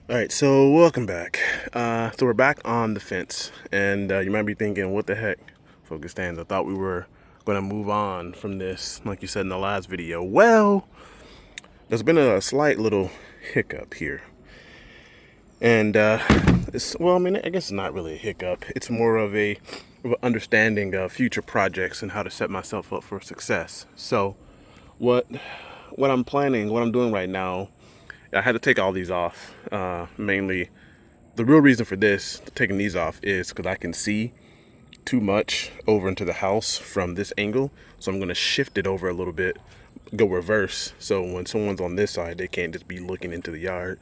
All right, so welcome back. So we're back on the fence, and you might be thinking, what the heck, Focus Stands? I thought we were going to move on from this, like you said in the last video. Well, there's been a slight little hiccup here. And well, I mean, I guess it's not really a hiccup. It's more of an understanding of future projects and how to set myself up for success. So what what I'm planning, what I'm doing right now, I had to take all these off. Mainly, the real reason for this, taking these off, is because I can see too much over into the house from this angle. So I'm going to shift it over a little bit, go reverse. So when someone's on this side, they can't just be looking into the yard.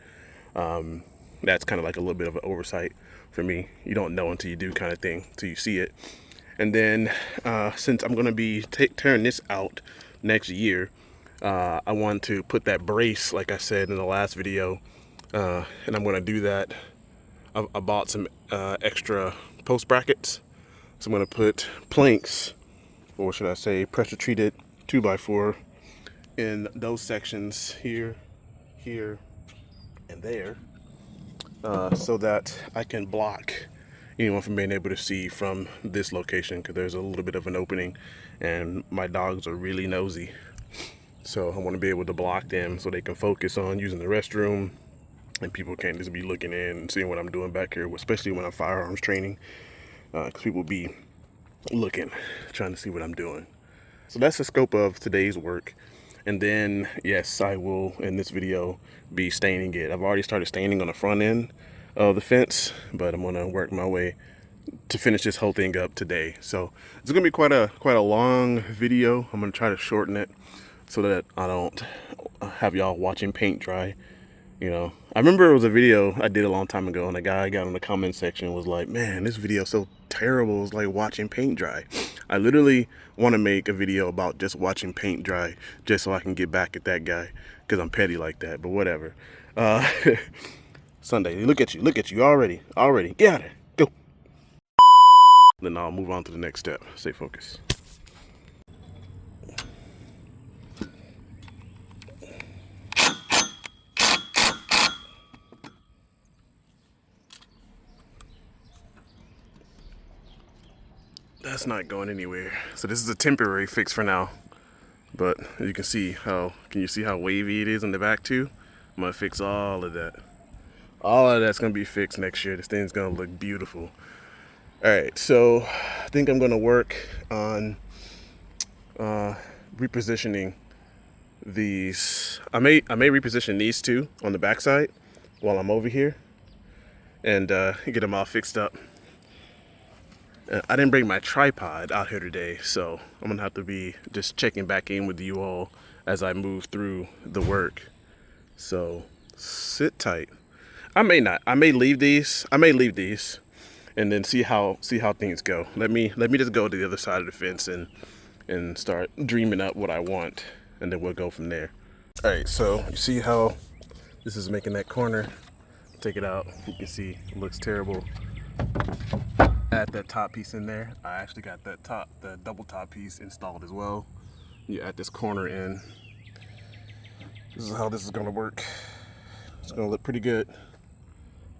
That's kind of like a little bit of an oversight for me. You don't know until you do, kind of thing, until you see it. And then since I'm going to be tearing this out next year, I want to put that brace, like I said in the last video, and I'm going to do that. I bought some extra post brackets, so I'm going to put planks, or should I say pressure treated 2x4 in those sections here, here, and there, so that I can block anyone from being able to see from this location, because there's a little bit of an opening and my dogs are really nosy. So I want to be able to block them so they can focus on using the restroom, and people can't just be looking in and seeing what I'm doing back here, especially when I'm firearms training, because people be looking, trying to see what I'm doing. So that's the scope of today's work. And then, yes, I will, in this video, be staining it. I've already started staining on the front end of the fence, but I'm going to work my way to finish this whole thing up today. So it's going to be quite a long video. I'm going to try to shorten it so that I don't have y'all watching paint dry. You know, I remember it was a video I did a long time ago, and a guy got in the comment section and was like, man, this video is so terrible. It's like watching paint dry. I literally want to make a video about just watching paint dry, just so I can get back at that guy, because I'm petty like that, but whatever. Uh, Sunday, look at you already, get out of there, go. Then I'll move on to the next step. Stay focused. That's not going anywhere. So this is a temporary fix for now. But you can see can you see how wavy it is in the back too? I'm gonna fix all of that. All of that's gonna be fixed next year. This thing's gonna look beautiful. All right, so I think I'm gonna work on repositioning these. I may reposition these two on the backside while I'm over here, and get them all fixed up. I didn't bring my tripod out here today, so I'm gonna have to be just checking back in with you all as I move through the work. So sit tight. I may not. I may leave these. And then see how things go. Let me just go to the other side of the fence and start dreaming up what I want, and then we'll go from there. All right. So you see how this is making that corner. Take it out. You can see it looks terrible. Add that top piece in there. I actually got the double top piece installed as well. You add this corner in. This is how this is gonna work. It's gonna look pretty good.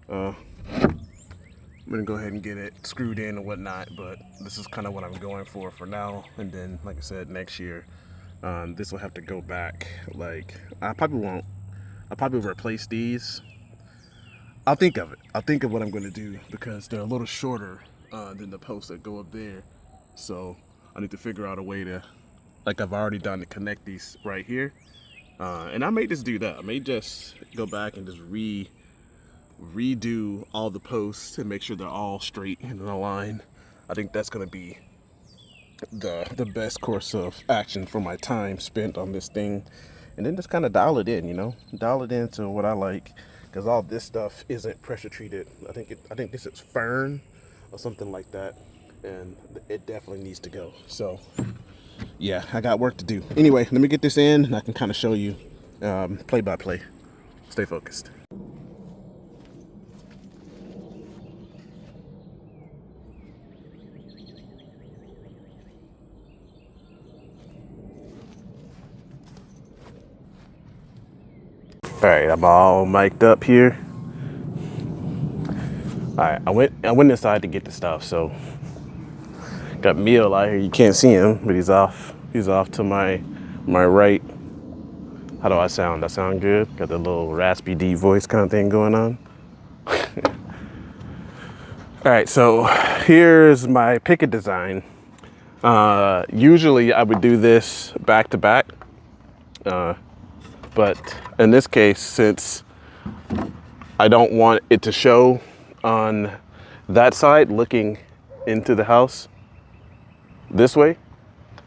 I'm gonna go ahead and get it screwed in and whatnot, but this is kind of what I'm going for now. And then, like I said, next year, this will have to go back. Like, I probably won't. I'll probably replace these. I'll think of it. I'll think of what I'm gonna do, because they're a little shorter than the posts that go up there. So I need to figure out a way to, like I've already done, to connect these right here. And I may just do that. I may just go back and just redo all the posts and make sure they're all straight and in a line. I think that's gonna be the best course of action for my time spent on this thing. And then just kind of dial it in, dial it into what I like, because all this stuff isn't pressure treated. I think this is fern or something like that, and it definitely needs to go. So yeah, I got work to do. Anyway, let me get this in and I can kind of show you play by play. Stay focused. All right, I'm all mic'd up here. All right, I went inside to get the stuff. So got Meal out here. You can't see him, but he's off. He's off to my right. How do I sound? I sound good. Got the little raspy deep voice kind of thing going on. All right, so here's my picket design. Usually I would do this back to back, but in this case, since I don't want it to show on that side looking into the house this way,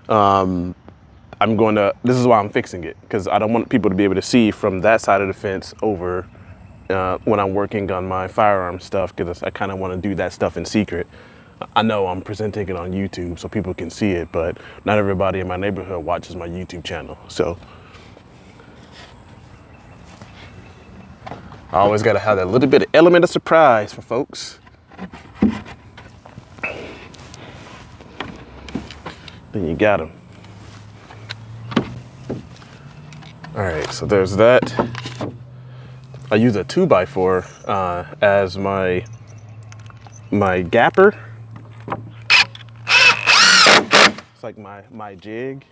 this is why I'm fixing it, because I don't want people to be able to see from that side of the fence over when I'm working on my firearm stuff, because I kind of want to do that stuff in secret. I know I'm presenting it on YouTube so people can see it, but not everybody in my neighborhood watches my YouTube channel. So I always got to have that little bit of element of surprise for folks. Then you got them. All right, so there's that. I use a 2x4 as my gapper. It's like my jig.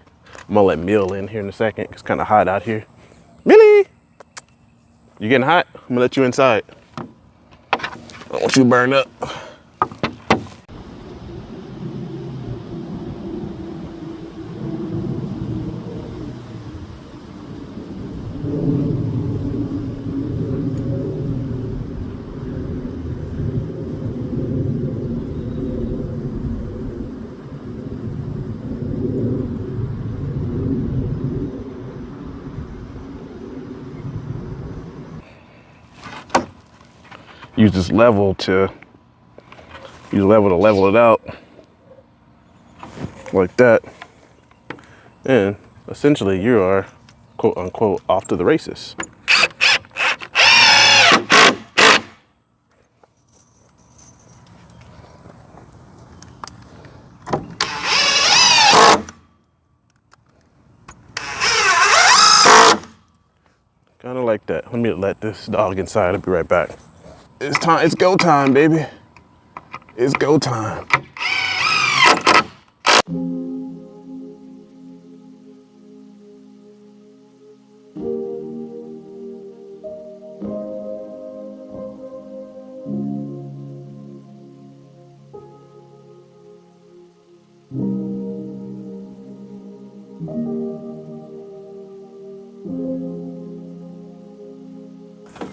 I'm gonna let Mill in here in a second. It's kind of hot out here. Millie, you getting hot? I'm gonna let you inside. I don't want you to burn up. Use this level to level it out like that, and essentially you are quote unquote off to the races. Kind of like that. Let me let this dog inside. I'll be right back. It's time. It's go time, baby. It's go time.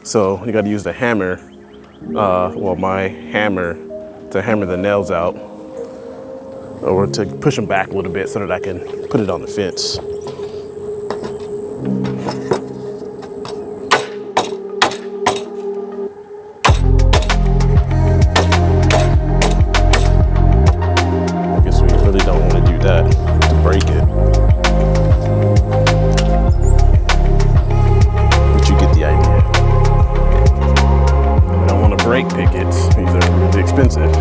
So you got to use the hammer, well, my hammer, to hammer the nails out, or to push them back a little bit so that I can put it on the fence. I guess we really don't want to do that to break it. But you get the idea. I don't want to break pickets. These are really expensive.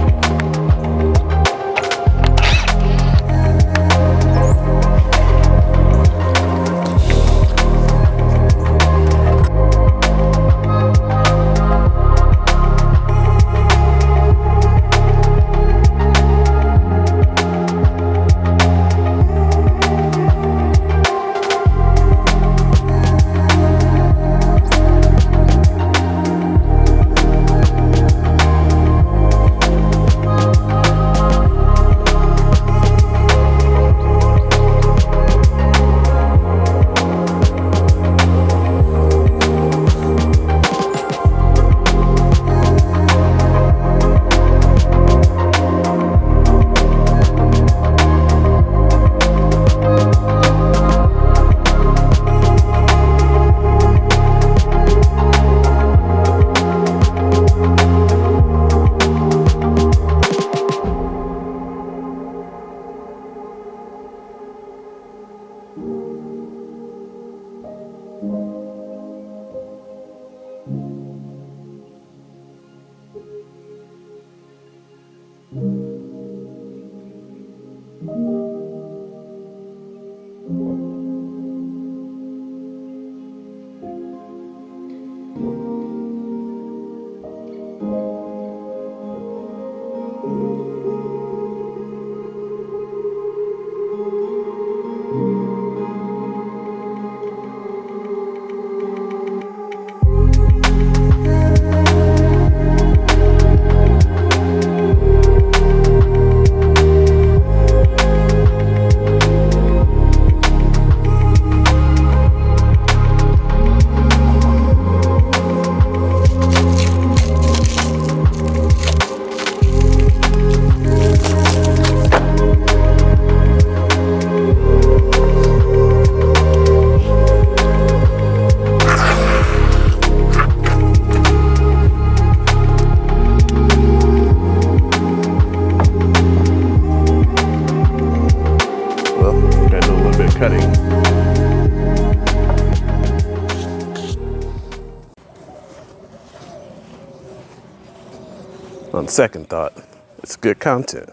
On second thought, it's good content.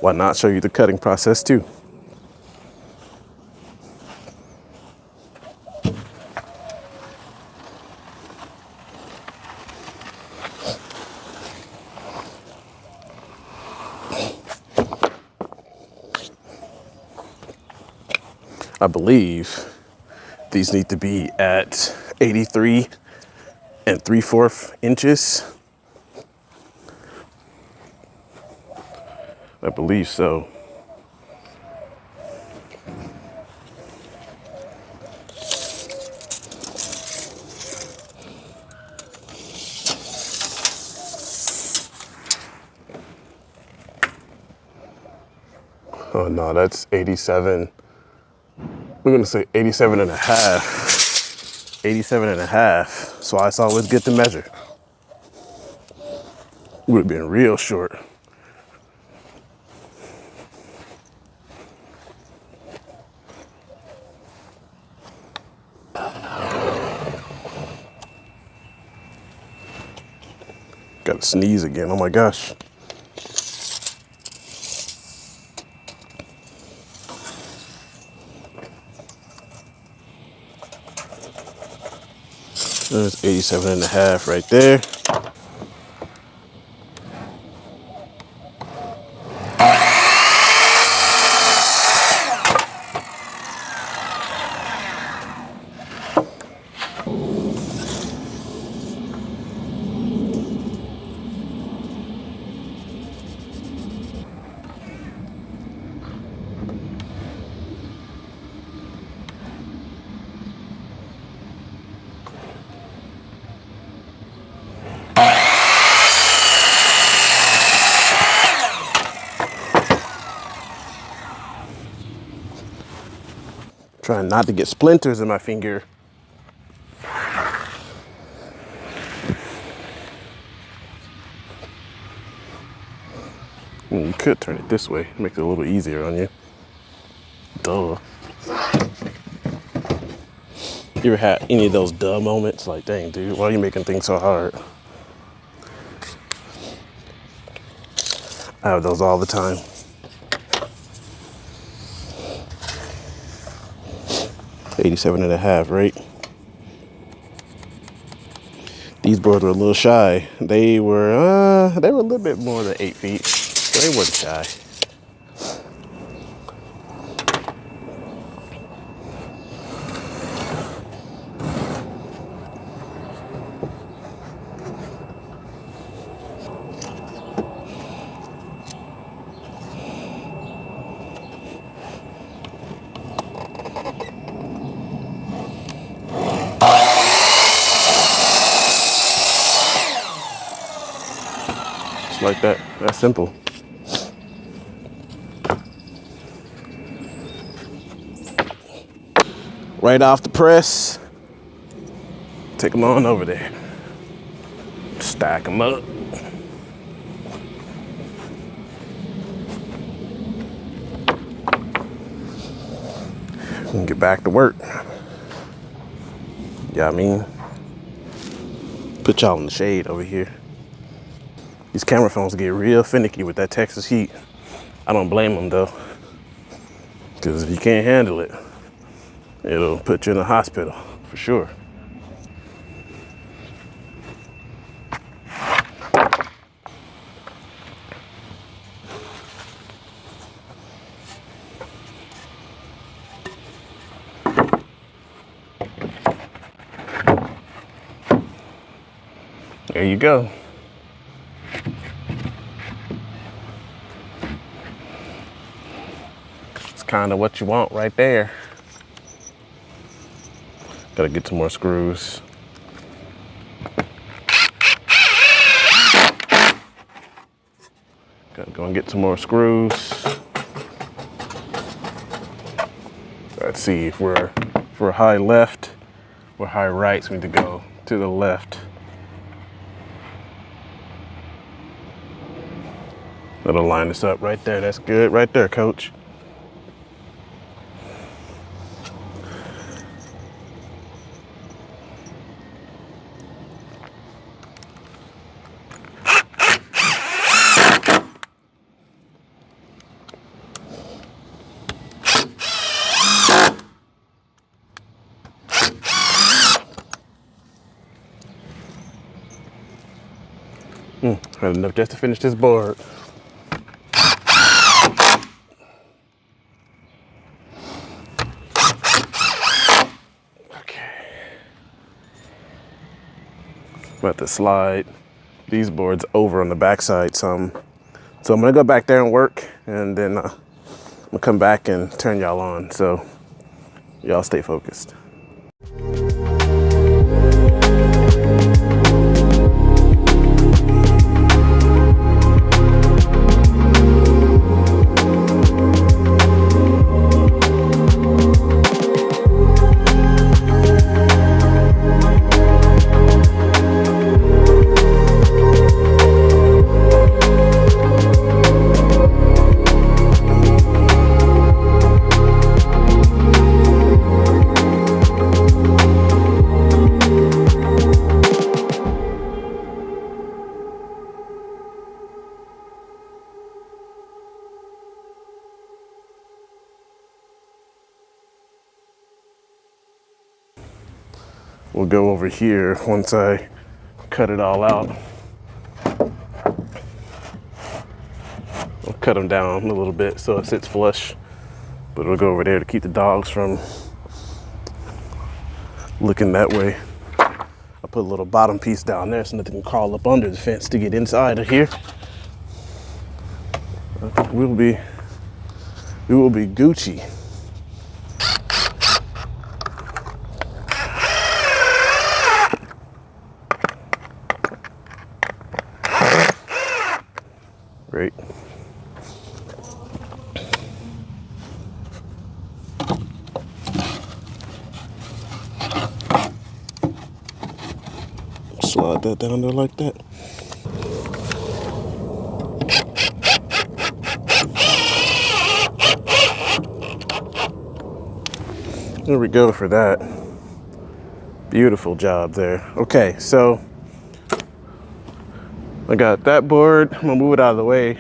Why not show you the cutting process too? I believe these need to be at 83 and 3/4 inches. I believe so. Oh no, that's 87. We're gonna say 87 and a half. 87 and a half. So I always get the measure. Would have been real short. Gotta sneeze again, oh my gosh. There's 87 and a half right there. Trying not to get splinters in my finger. You could turn it this way, make it a little easier on you. Duh. You ever had any of those duh moments? Like, dang, dude, why are you making things so hard? I have those all the time. $87 and a half, right? These boards were a little shy. They were a little bit more than 8 feet. But they weren't shy. Just like that. That's simple. Right off the press. Take them on over there. Stack them up. And get back to work. Yeah, I mean, put y'all in the shade over here. These camera phones get real finicky with that Texas heat. I don't blame them though, because if you can't handle it, it'll put you in the hospital for sure. There you go. It's kind of what you want right there. Gotta get some more screws. Gotta go and get some more screws. Let's see if we're high left or high right, so we need to go to the left. That'll line us up right there. That's good right there, coach. Had enough just to finish this board. Okay. About to slide these boards over on the backside some. So I'm gonna go back there and work, and then I'm gonna come back and turn y'all on. So y'all stay focused. We'll go over here once I cut it all out. I'll cut them down a little bit so it sits flush, but we'll go over there to keep the dogs from looking that way. I'll put a little bottom piece down there so nothing can crawl up under the fence to get inside of here. We will be Gucci. Great. Slide that down there like that. There we go for that. Beautiful job there. Okay, so I got that board. I'm gonna move it out of the way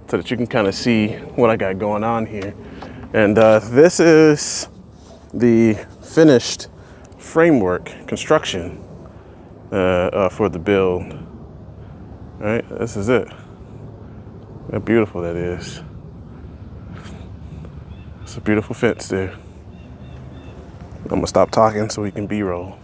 so that you can kind of see what I got going on here. And this is the finished framework construction for the build. All right, this is it. How beautiful that is. It's a beautiful fence there. I'm gonna stop talking so we can B-roll.